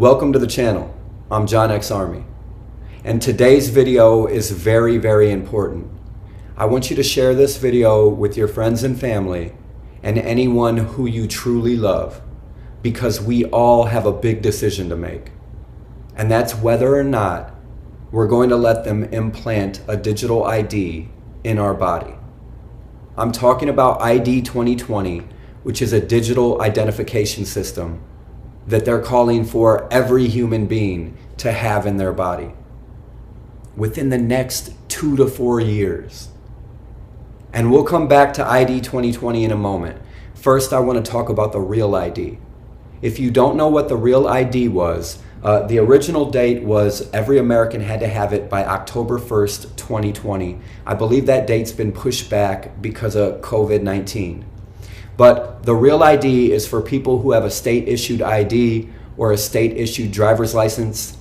Welcome to the channel. I'm John X Army, and today's video is very, very important. I want you to share this video with your friends and family and anyone who you truly love, because we all have a big decision to make, and that's whether or not we're going to let them implant a digital ID in our body. I'm talking about ID 2020, which is a digital identification system that they're calling for every human being to have in their body within the next 2 to 4 years. And we'll come back to ID 2020 in a moment. First, I want to talk about the real ID. If you don't know what the real ID was, the original date was every American had to have it by October 1st, 2020. I believe that date's been pushed back because of COVID-19. But the real ID is for people who have a state-issued ID or a state-issued driver's license.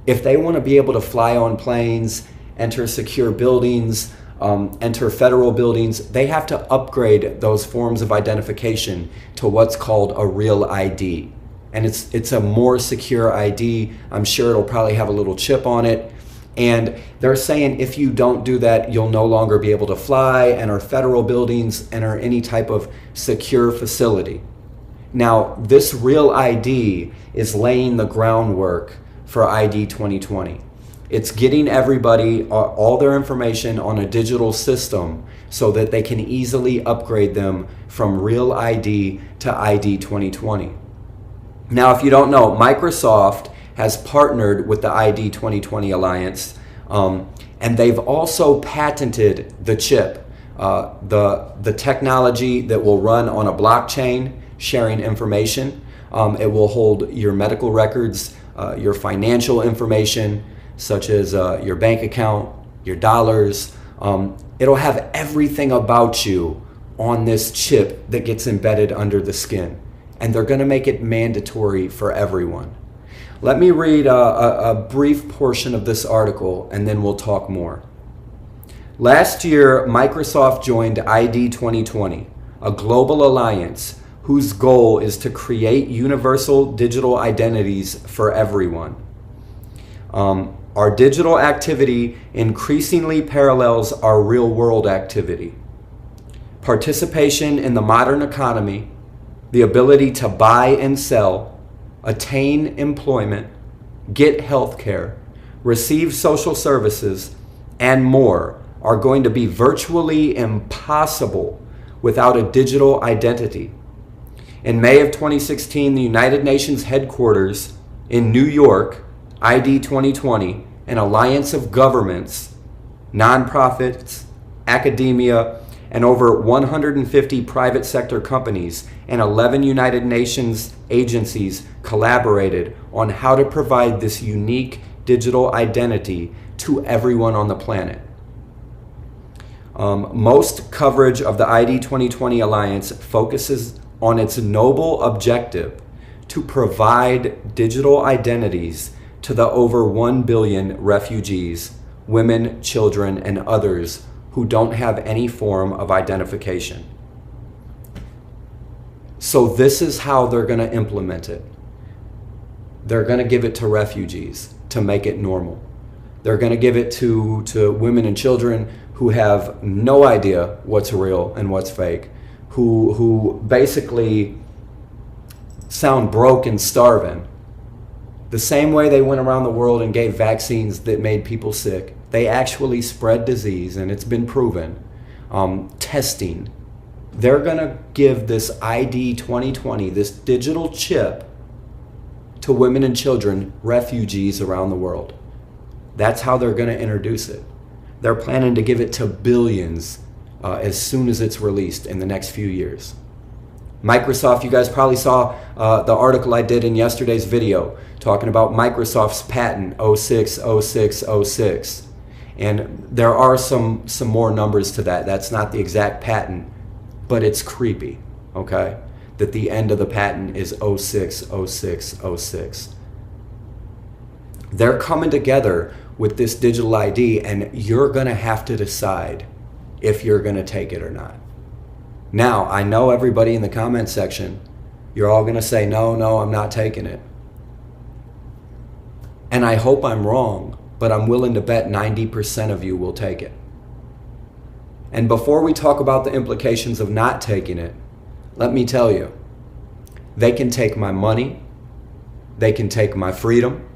If they want to be able to fly on planes, enter secure buildings, enter federal buildings, they have to upgrade those forms of identification to what's called a real ID. And it's a more secure ID. I'm sure it'll probably have a little chip on it. And they're saying if you don't do that, you'll no longer be able to fly, enter federal buildings, enter any type of secure facility. Now, this real ID is laying the groundwork for ID 2020. It's getting everybody all their information on a digital system so that they can easily upgrade them from real ID to ID 2020. Now, if you don't know, Microsoft has partnered with the ID 2020 Alliance, and they've also patented the chip, the technology that will run on a blockchain, sharing information. It will hold your medical records, your financial information, such as your bank account, your dollars. It'll have everything about you on this chip that gets embedded under the skin. And they're going to make it mandatory for everyone. Let me read a brief portion of this article, and then we'll talk more. Last year, Microsoft joined ID 2020, a global alliance whose goal is to create universal digital identities for everyone. Our digital activity increasingly parallels our real-world activity. Participation in the modern economy, the ability to buy and sell, attain employment, get health care, receive social services, and more are going to be virtually impossible without a digital identity. In May of 2016, the United Nations headquarters in New York, ID 2020, an alliance of governments, nonprofits, academia, and over 150 private sector companies and 11 United Nations agencies collaborated on how to provide this unique digital identity to everyone on the planet. Most coverage of the ID 2020 Alliance focuses on its noble objective to provide digital identities to the over 1 billion refugees, women, children, and others who don't have any form of identification. So this is how they're going to implement it. They're going to give it to refugees to make it normal. They're going to give it to women and children who have no idea what's real and what's fake, who basically sound broke and starving. The same way they went around the world and gave vaccines that made people sick, they actually spread disease, and it's been proven. Testing. They're going to give this ID 2020, this digital chip, to women and children, refugees around the world. That's how they're going to introduce it. They're planning to give it to billions as soon as it's released in the next few years. Microsoft, you guys probably saw the article I did in yesterday's video talking about Microsoft's patent 060606. And there are some more numbers to that. That's not the exact patent, but it's creepy, okay? That the end of the patent is 060606. They're coming together with this digital ID, and you're going to have to decide if you're going to take it or not. Now, I know everybody in the comment section, you're all going to say, no, I'm not taking it. And I hope I'm wrong, but I'm willing to bet 90% of you will take it. And before we talk about the implications of not taking it, let me tell you, they can take my money, they can take my freedom,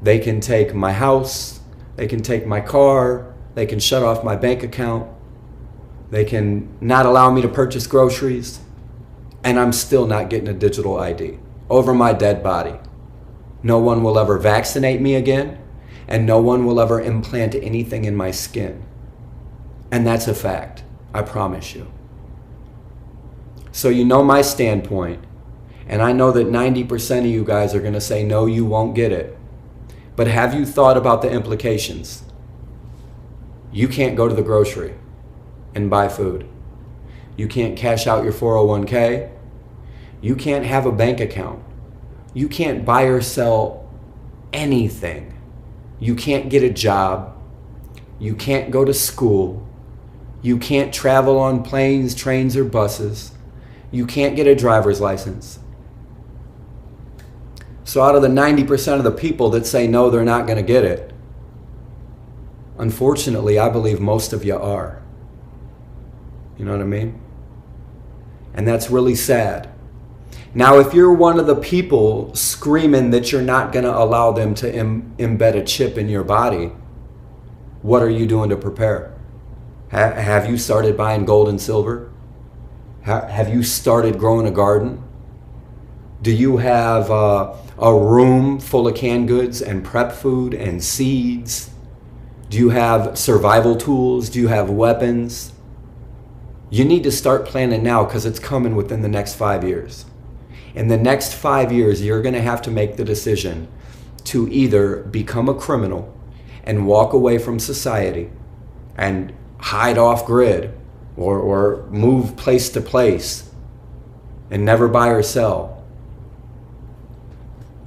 they can take my house, they can take my car, they can shut off my bank account, they can not allow me to purchase groceries, and I'm still not getting a digital ID over my dead body. No one will ever vaccinate me again, and no one will ever implant anything in my skin. And that's a fact, I promise you. So you know my standpoint, and I know that 90% of you guys are going to say, no, you won't get it. But have you thought about the implications? You can't go to the grocery and buy food. You can't cash out your 401k. You can't have a bank account. You can't buy or sell anything. You can't get a job. You can't go to school. You can't travel on planes, trains, or buses. You can't get a driver's license. So out of the 90% of the people that say no, they're not going to get it, unfortunately, I believe most of you are. You know what I mean? And that's really sad. Now, if you're one of the people screaming that you're not going to allow them to embed a chip in your body, what are you doing to prepare? Have you started buying gold and silver? Have you started growing a garden? Do you have a room full of canned goods and prep food and seeds? Do you have survival tools? Do you have weapons? You need to start planning now, because it's coming within the next 5 years. In the next 5 years, you're going to have to make the decision to either become a criminal and walk away from society and hide off grid, or move place to place and never buy or sell,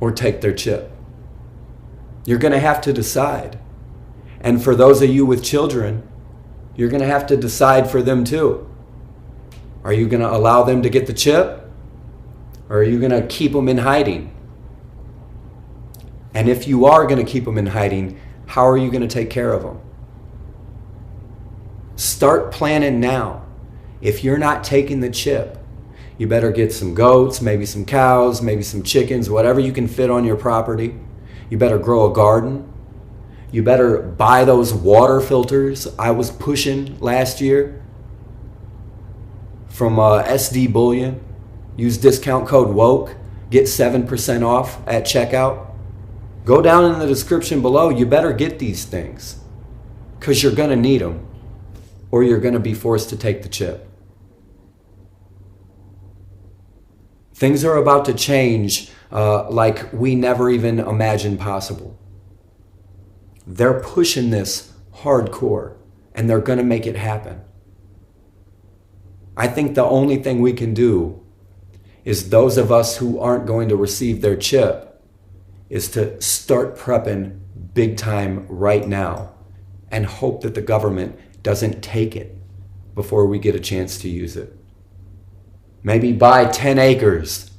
or take their chip. You're going to have to decide. And for those of you with children, you're going to have to decide for them too. Are you going to allow them to get the chip, or are you going to keep them in hiding? And if you are going to keep them in hiding, how are you going to take care of them? Start planning now. If you're not taking the chip, you better get some goats, maybe some cows, maybe some chickens, whatever you can fit on your property. You better grow a garden. You better buy those water filters I was pushing last year from SD Bullion. Use discount code WOKE. Get 7% off at checkout. Go down in the description below. You better get these things, because you're going to need them, or you're going to be forced to take the chip. Things are about to change like we never even imagined possible. They're pushing this hardcore, and they're going to make it happen. I think the only thing we can do is, those of us who aren't going to receive their chip, is to start prepping big time right now and hope that the government doesn't take it before we get a chance to use it. Maybe buy 10 acres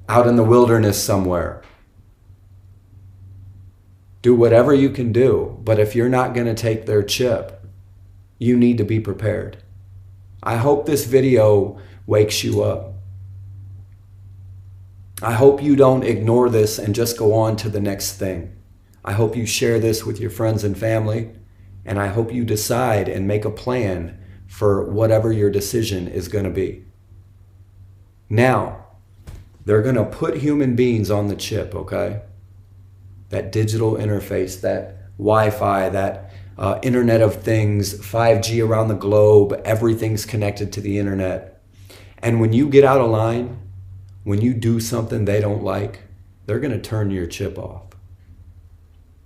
out in the wilderness somewhere. Do whatever you can do, but if you're not going to take their chip, you need to be prepared. I hope this video wakes you up. I hope you don't ignore this and just go on to the next thing. I hope you share this with your friends and family, and I hope you decide and make a plan for whatever your decision is going to be. Now, they're going to put human beings on the chip, okay? That digital interface, that Wi-Fi, that Internet of Things, 5G around the globe, everything's connected to the internet. And when you get out of line, when you do something they don't like, they're going to turn your chip off.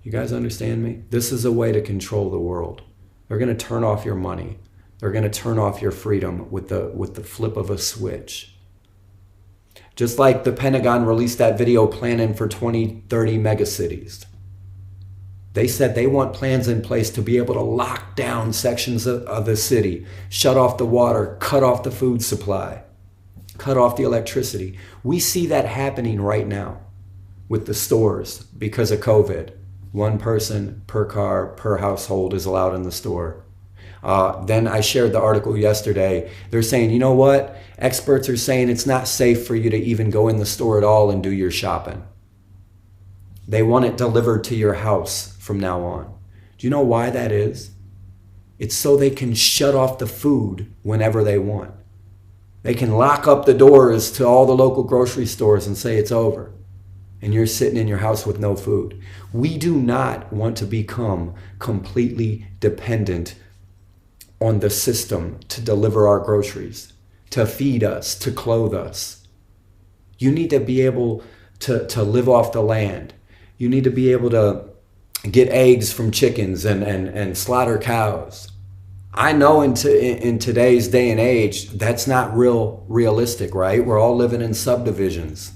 You guys understand me? This is a way to control the world. They're going to turn off your money. They're going to turn off your freedom with the flip of a switch. Just like the Pentagon released that video planning for 2030 megacities. They said they want plans in place to be able to lock down sections of the city, shut off the water, cut off the food supply, cut off the electricity. We see that happening right now. with the stores because of COVID. One person per car, per household is allowed in the store. Then I shared the article yesterday. They're saying, you know what? Experts are saying it's not safe for you to even go in the store at all and do your shopping. They want it delivered to your house from now on. Do you know why that is? It's so they can shut off the food whenever they want. They can lock up the doors to all the local grocery stores and say it's over. And you're sitting in your house with no food. We do not want to become completely dependent on the system to deliver our groceries, to feed us, to clothe us. You need to be able to live off the land. You need to be able to get eggs from chickens and slaughter cows. I know in today's day and age, that's not realistic, right? We're all living in subdivisions.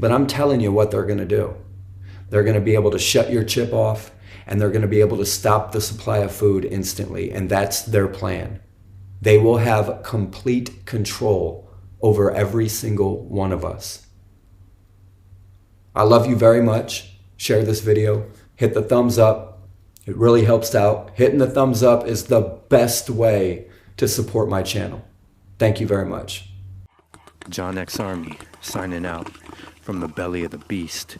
But I'm telling you what they're going to do. They're going to be able to shut your chip off, and they're going to be able to stop the supply of food instantly. And that's their plan. They will have complete control over every single one of us. I love you very much. Share this video. Hit the thumbs up. It really helps out. Hitting the thumbs up is the best way to support my channel. Thank you very much. John X Army signing out from the belly of the beast.